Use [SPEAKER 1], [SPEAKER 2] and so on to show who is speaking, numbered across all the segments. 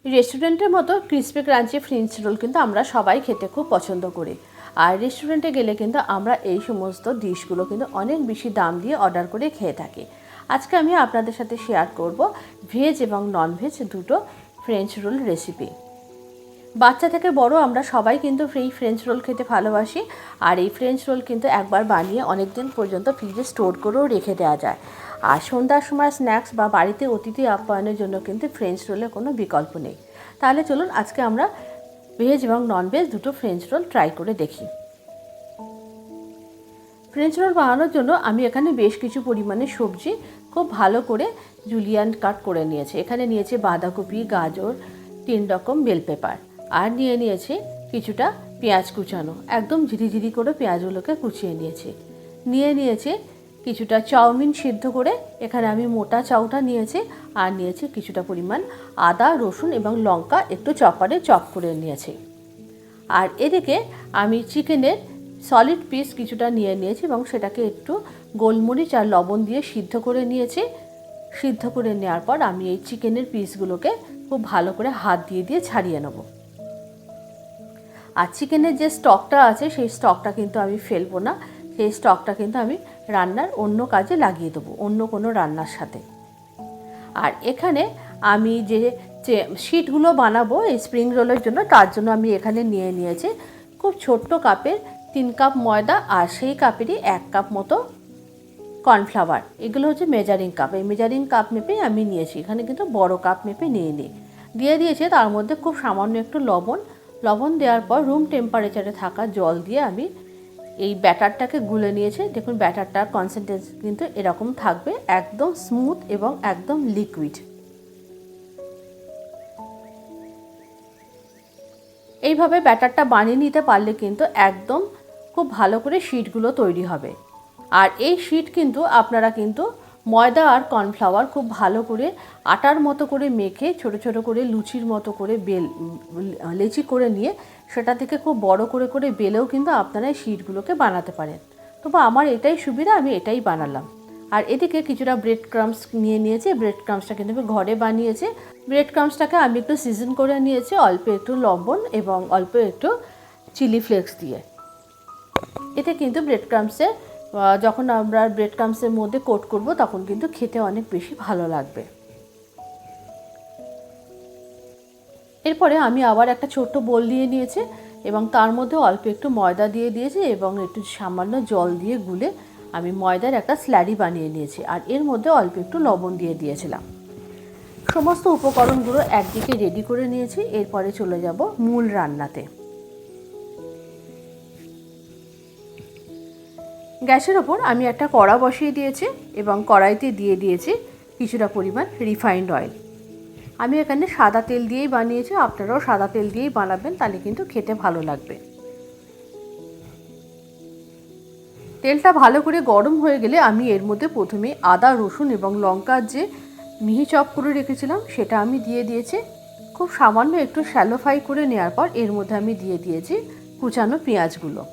[SPEAKER 1] রেস্টুরেন্টের মতো crispy crunchy French role কিন্তু আমরা সবাই খেতে খুব পছন্দ করি। আর রেস্টুরেন্টে গেলে কিন্তু আমরা এই সমস্ত ডিশগুলো কিন্তু অনেক বেশি দাম দিয়ে অর্ডার করে খেয়ে থাকি। আজকে আমি আপনাদের সাথে শেয়ার করব ভেজ এবং ননভেজ দুটো ফ্রেঞ্চ রোল রেসিপি। বাচ্চা থেকে বড় আমরা সবাই কিন্তু এই ফ্রেঞ্চ রোল খেতে ভালোবাসি। আর এই ফ্রেঞ্চ রোল কিন্তু একবার বানিয়ে অনেক দিন পর্যন্ত ফ্রিজে স্টোর করেও রেখে দেওয়া যায়। আর সন্ধ্যার সময় স্ন্যাক্স বা বাড়িতে অতিথি আপ্যায়নের জন্য কিন্তু ফ্রেঞ্চ রোলের কোনো বিকল্প নেই। তাহলে চলুন আজকে আমরা ভেজ এবং ননভেজ দুটো ফ্রেঞ্চ রোল ট্রাই করে দেখি। ফ্রেঞ্চ রোল বানানোর জন্য আমি এখানে বেশ কিছু পরিমাণে সবজি খুব ভালো করে জুলিয়ান কাট করে নিয়েছি। এখানে নিয়েছি বাঁধাকপি, গাজর, 3 রকম বেল পেপার, আর নিয়েছি কিছুটা পেঁয়াজ কুচানো, একদম ঝিরিঝিরি করে পেঁয়াজগুলোকে কুচিয়ে নিয়েছি কিছুটা চাউমিন সিদ্ধ করে, এখানে আমি মোটা চাউটা নিয়েছি, আর নিয়েছি কিছুটা পরিমাণ আদা, রসুন এবং লঙ্কা একটু চপারে চপ করে নিয়েছি। আর এদিকে আমি চিকেনের সলিড পিস কিছুটা নিয়েছি এবং সেটাকে একটু গোলমরিচ আর লবণ দিয়ে সিদ্ধ করে নিয়েছি। সিদ্ধ করে নেওয়ার পর আমি এই চিকেনের পিসগুলোকে খুব ভালো করে হাত দিয়ে ছাড়িয়ে নেব। আর চিকেনের যে স্টকটা আছে সেই স্টকটা কিন্তু আমি ফেলবো না, সেই স্টকটা কিন্তু আমি রান্নার অন্য কাজে লাগিয়ে দেবো, অন্য কোনো রান্নার সাথে। আর এখানে আমি যে শিটগুলো বানাবো এই স্প্রিং রোলের জন্য, তার জন্য আমি এখানে নিয়েছি খুব ছোট্ট কাপের 3 কাপ ময়দা, আর সেই কাপেরই 1 কাপ মতো কর্নফ্লাওয়ার। এগুলো হচ্ছে মেজারিং কাপ, এই মেজারিং কাপ মেপে আমি নিয়েছি, এখানে কিন্তু বড় কাপ মেপে দিয়ে দিয়েছে। তার মধ্যে খুব সামান্য একটু লবণ দেওয়ার পর রুম টেম্পারেচারে থাকা জল দিয়ে আমি এই ব্যাটারটাকে গুলে নিয়েছি। দেখুন ব্যাটারটার কনসিস্টেন্সি কিন্তু এরকম থাকবে, একদম স্মুথ এবং একদম লিকুইড। এইভাবে ব্যাটারটা বানিয়ে নিতে পারলে কিন্তু একদম খুব ভালো করে শিটগুলো তৈরি হবে। আর এই শিট কিন্তু আপনারা কিন্তু ময়দা আর কর্নফ্লাওয়ার খুব ভালো করে আটার মতো করে মেখে ছোট ছোট করে লুচির মতো করে লেচি করে নিয়ে সেটা থেকে খুব বড় করে বেলেও কিন্তু আপনারা এই শিটগুলোকে বানাতে পারেন। তবু আমার এটাই সুবিধা, আমি এটাই বানালাম। আর এদিকে কিছুটা ব্রেড ক্রাম্বস নিয়েছি, ব্রেড ক্রাম্বসটা কিন্তু আমি ঘরে বানিয়েছি। ব্রেড ক্রাম্বসটাকে আমি একটু সিজন করে নিয়েছি অল্প একটু লবণ এবং অল্প একটু চিলি ফ্লেক্স দিয়ে। এতে কিন্তু ব্রেড ক্রাম্বসে যখন আমরা ব্রেড ক্রাম্বসের মধ্যে কোট করব তখন কিন্তু খেতে অনেক বেশি ভালো লাগবে। এরপরে আমি আবার একটা ছোট্ট বোল নিয়েছি এবং তার মধ্যে অল্প একটু ময়দা দিয়েছি এবং একটু সামান্য জল দিয়ে গুলে আমি ময়দার একটা স্ল্যারি বানিয়ে নিয়েছি। আর এর মধ্যে অল্প একটু লবণ দিয়েছিলাম। সমস্ত উপকরণগুলো একদিকে রেডি করে নিয়েছি। এরপরে চলে যাব মূল রান্নাতে। গ্যাসের ওপর আমি একটা কড়া বসিয়ে দিয়েছি এবং কড়াইতে দিয়েছি কিছুটা পরিমাণ রিফাইন্ড অয়েল। আমি এখানে সাদা তেল দিয়েই বানিয়েছি, আপনারাও সাদা তেল দিয়েই বানাবেন, তাহলে কিন্তু খেতে ভালো লাগবে। তেলটা ভালো করে গরম হয়ে গেলে আমি এর মধ্যে প্রথমে আদা, রসুন এবং লঙ্কার যে মিহি চপ করে রেখেছিলাম সেটা আমি দিয়েছি। খুব সামান্য একটু শ্যালো ফ্রাই করে নেওয়ার পর এর মধ্যে আমি দিয়েছি কুচানো পেঁয়াজগুলো।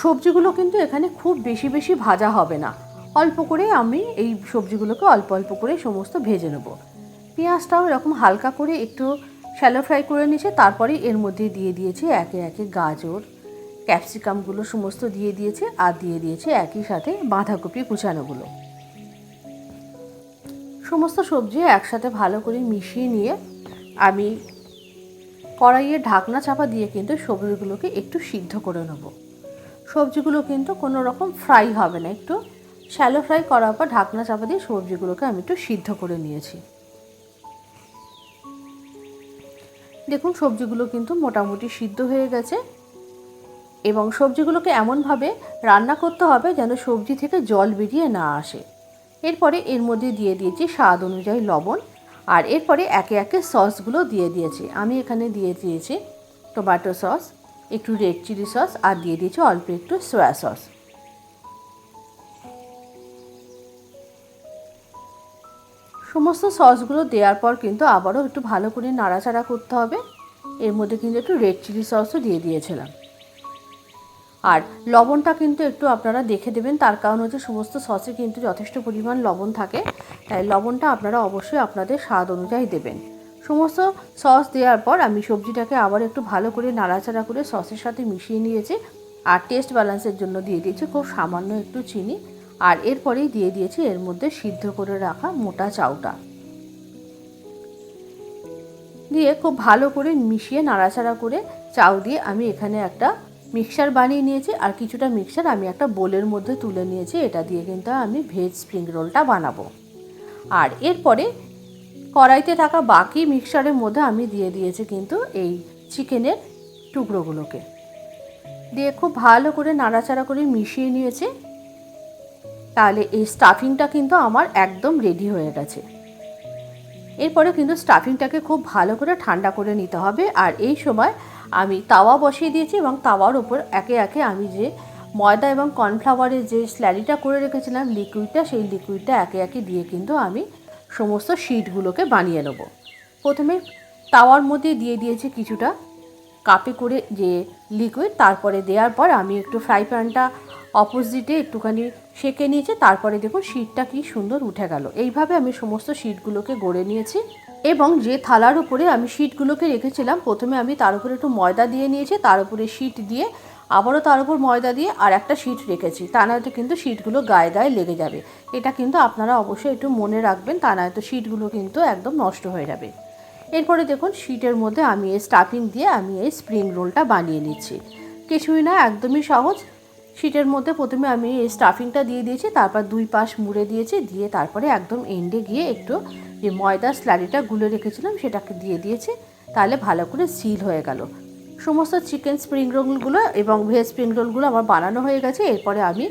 [SPEAKER 1] সবজিগুলো কিন্তু এখানে খুব বেশি ভাজা হবে না, অল্প করে আমি এই সবজিগুলোকে অল্প করে সমস্ত ভেজে নেব। পেঁয়াজটাও এরকম হালকা করে একটু শ্যালো ফ্রাই করে নিয়েছে। তারপরে এর মধ্যে দিয়েছি একে গাজর, ক্যাপসিকামগুলো সমস্ত দিয়েছি, আর দিয়েছি একই সাথে বাঁধাকপি কুচানোগুলো। সমস্ত সবজি একসাথে ভালো করে মিশিয়ে নিয়ে আমি কড়াইয়ে ঢাকনা চাপা দিয়ে কিন্তু সবজিগুলোকে একটু সিদ্ধ করে নেব। সবজিগুলো কিন্তু কোনো রকম ফ্রাই হবে না, একটু শ্যালো ফ্রাই করার পর ঢাকনা চাপা দিয়ে সবজিগুলোকে আমি একটু সিদ্ধ করে নিয়েছি। দেখুন সবজিগুলো কিন্তু মোটামুটি সিদ্ধ হয়ে গেছে এবং সবজিগুলোকে এমনভাবে রান্না করতে হবে যেন সবজি থেকে জল বেরিয়ে না আসে। এরপরে এর মধ্যে দিয়েছি স্বাদ অনুযায়ী লবণ, আর এরপরে একে সসগুলো দিয়েছি। আমি এখানে দিয়েছি টমেটো সস, একটু রেড চিলি সস, আর দিয়েছি অল্প একটু সয়া সস। সমস্ত সসগুলো দেওয়ার পর কিন্তু আবারও একটু ভালো করে নাড়াচাড়া করতে হবে। এর মধ্যে কিন্তু একটু রেড চিলি সসও দিয়েছিলাম। আর লবণটা কিন্তু একটু আপনারা দেখে দেবেন, তার কারণ হচ্ছে সমস্ত সসে কিন্তু যথেষ্ট পরিমাণ লবণ থাকে, তাই লবণটা আপনারা অবশ্যই আপনাদের স্বাদ অনুযায়ী দেবেন। সমস্ত সস দেওয়ার পর আমি সবজিটাকে আবার একটু ভালো করে নাড়াচাড়া করে সসের সাথে মিশিয়ে নিয়েছি। আর টেস্ট ব্যালেন্সের জন্য দিয়ে দিয়েছি খুব সামান্য একটু চিনি। আর এরপরেই দিয়ে দিয়েছি এর মধ্যে সিদ্ধ করে রাখা মোটা চাউটা দিয়ে খুব ভালো করে মিশিয়ে নাড়াচাড়া করে চাউ দিয়ে আমি এখানে একটা মিক্সচার বানিয়ে নিয়েছি। আর কিছুটা মিক্সচার আমি একটা বোলের মধ্যে তুলে নিয়েছি। এটা দিয়ে কিন্তু আমি ভেজ স্প্রিং রোলটা বানাবো। আর এরপরে কড়াইতে থাকা বাকি মিক্সচারের মধ্যে আমি দিয়ে দিয়েছি কিন্তু এই চিকেনের টুকরোগুলোকে দিয়ে খুব ভালো করে নাড়াচাড়া করে মিশিয়ে নিয়েছি। তাহলে এই স্টাফিংটা কিন্তু আমার একদম রেডি হয়ে গেছে। এরপরে কিন্তু স্টাফিংটাকে খুব ভালো করে ঠান্ডা করে নিতে হবে। আর এই সময় আমি তাওয়া বসিয়ে দিয়েছি এবং তাওয়ার উপর একে একে আমি যে ময়দা এবং কর্নফ্লাওয়ারের যে স্ল্যারিটা করে রেখেছিলাম লিকুইডটা, সেই লিকুইডটা একে একে দিয়ে কিন্তু আমি সমস্ত শিটগুলোকে বানিয়ে নেব। প্রথমে তাওয়ার মধ্যে দিয়ে দিয়েছি কিছুটা কাপে করে যে লিকুইড, তারপরে দেওয়ার পর আমি একটু ফ্রাই প্যানটা অপোজিটে একটুখানি সেঁকে নিয়েছি। তারপরে দেখুন শিটটা কি সুন্দর উঠে গেল। এইভাবে আমি সমস্ত শিটগুলোকে গড়ে নিয়েছি এবং যে থালার উপরে আমি শিটগুলোকে রেখেছিলাম প্রথমে আমি তার উপরে একটু ময়দা দিয়ে নিয়েছি, তার উপরে শিট দিয়ে আবারও তার উপর ময়দা দিয়ে আর একটা শিট রেখেছি। তা নয়তো কিন্তু শিটগুলো গায়ে গায়ে লেগে যাবে। এটা কিন্তু আপনারা অবশ্যই একটু মনে রাখবেন, তা নয়তো শিটগুলো কিন্তু একদম নষ্ট হয়ে যাবে। এরপরে দেখুন শিটের মধ্যে আমি এই স্টাফিং দিয়ে আমি এই স্প্রিং রোলটা বানিয়ে নিচ্ছি। কিছুই না, একদমই সহজ। শিটের মধ্যে প্রথমে আমি এই স্টাফিংটা দিয়ে দিয়েছি, তারপর দুই পাশ মুড়ে দিয়েছি, দিয়ে তারপরে একদম এন্ডে গিয়ে একটু যে ময়দার স্ল্যারিটা গুলে রেখেছিলাম সেটাকে দিয়ে দিয়েছি। তাহলে ভালো করে সিল হয়ে গেল। সমস্ত চিকেন স্প্রিং রোলগুলো এবং ভেজ স্প্রিং রোলগুলো আমার বানানো হয়ে গেছে। এরপরে আমি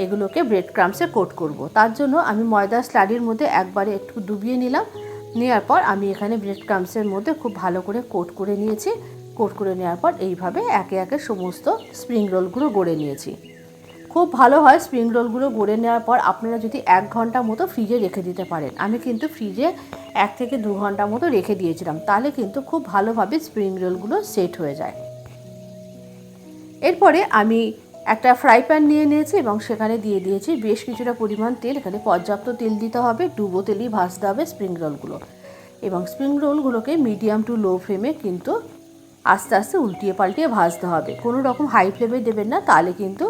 [SPEAKER 1] এগুলোকে ব্রেড ক্রাম্বসে কোট করব। তার জন্য আমি ময়দার স্ল্যারির মধ্যে একবারে একটু ডুবিয়ে নিলাম। নেওয়ার পর আমি এখানে ব্রেড ক্রাম্বসের মধ্যে খুব ভালো করে কোট করে নিয়েছি। কোট করে নেওয়ার পর এইভাবে একে একে সমস্ত স্প্রিং রোলগুলো গড়ে নিয়েছি। খুব ভালো হয় স্প্রিং রোলগুলো গড়ে নেওয়ার পর আপনারা যদি 1 ঘন্টা মতো ফ্রিজে রেখে দিতে পারেন। আমি কিন্তু ফ্রিজে 1 থেকে 2 ঘন্টা মতো রেখে দিয়েছিলাম, তাহলে কিন্তু খুব ভালোভাবে স্প্রিং রোলগুলো সেট হয়ে যায়। এরপরে আমি একটা ফ্রাই প্যান নিয়ে নিয়েছি এবং সেখানে দিয়ে দিয়েছি বেশ কিছুটা পরিমাণ তেল। এখানে পর্যাপ্ত তেল দিতে হবে, ডুবো তেলই ভাজতে হবে স্প্রিং রোলগুলো। এবং স্প্রিং রোলগুলোকে মিডিয়াম টু লো ফ্লেমে কিন্তু আস্তে আস্তে উল্টিয়ে পাল্টিয়ে ভাজতে হবে। কোনো রকম হাই ফ্লেমে দেবেন না, তাহলে কিন্তু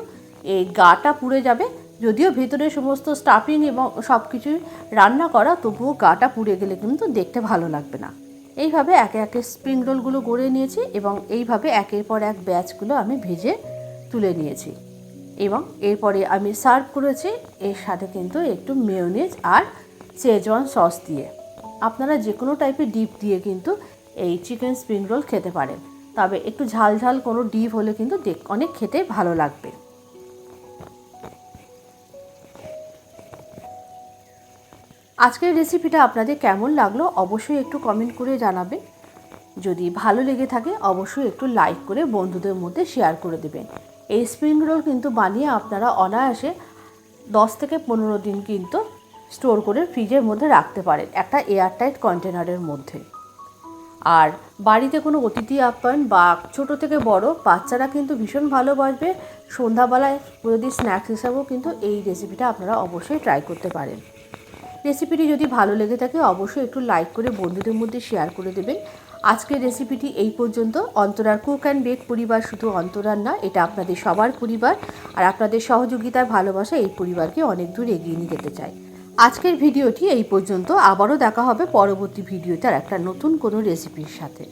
[SPEAKER 1] এই গাটা পুড়ে যাবে। যদিও ভেতরে সমস্ত স্টাফিং এবং সব কিছুই রান্না করা, তবুও গাটা পুড়ে গেলে কিন্তু দেখতে ভালো লাগবে না। এইভাবে একে একে স্প্রিং রোলগুলো গড়ে নিয়েছি এবং এইভাবে একের পর এক ব্যাচগুলো আমি ভেজে তুলে নিয়েছি এবং এরপরে আমি সার্ভ করেছি এর সাথে কিন্তু একটু মেয়োনেজ আর শেজওয়ান সস দিয়ে। আপনারা যে কোনো টাইপের ডিপ দিয়ে কিন্তু এই চিকেন স্প্রিং রোল খেতে পারেন, তবে একটু ঝাল ঝাল কোনো ডিপ হলে কিন্তু অনেক খেতে ভালো লাগবে। আজকের রেসিপিটা আপনাদের কেমন লাগলো অবশ্যই একটু কমেন্ট করে জানাবেন। যদি ভালো লেগে থাকে অবশ্যই একটু লাইক করে বন্ধুদের মধ্যে শেয়ার করে দেবেন। এই স্প্রিং রোল কিন্তু বানিয়ে আপনারা অনায়াসে 10 থেকে 15 দিন কিন্তু স্টোর করে ফ্রিজের মধ্যে রাখতে পারেন একটা এয়ারটাইট কন্টেনারের মধ্যে। আর বাড়িতে কোনো অতিথি আপ্যায়ন বা ছোট থেকে বড় বাচ্চারা কিন্তু ভীষণ ভালোবাসবে। সন্ধ্যাবেলায় যদি স্ন্যাক্স হিসাবেও কিন্তু এই রেসিপিটা আপনারা অবশ্যই ট্রাই করতে পারেন। রেসিপিটি যদি ভালো লেগে থাকে অবশ্যই একটু লাইক করে বন্ধুদের মধ্যে শেয়ার করে দেবেন। আজকের রেসিপিটি এই পর্যন্ত। অন্তরার কুক অ্যান্ড বেক পরিবার শুধু অন্তরার না, এটা আপনাদের সবার পরিবার। আর আপনাদের সহযোগিতার ভালোবাসা এই পরিবারকে অনেক দূর এগিয়ে নিয়ে যেতে চায়। আজকের ভিডিওটি এই পর্যন্ত। আবারও দেখা হবে পরবর্তী ভিডিওতে আর একটা নতুন কোনো রেসিপির সাথে।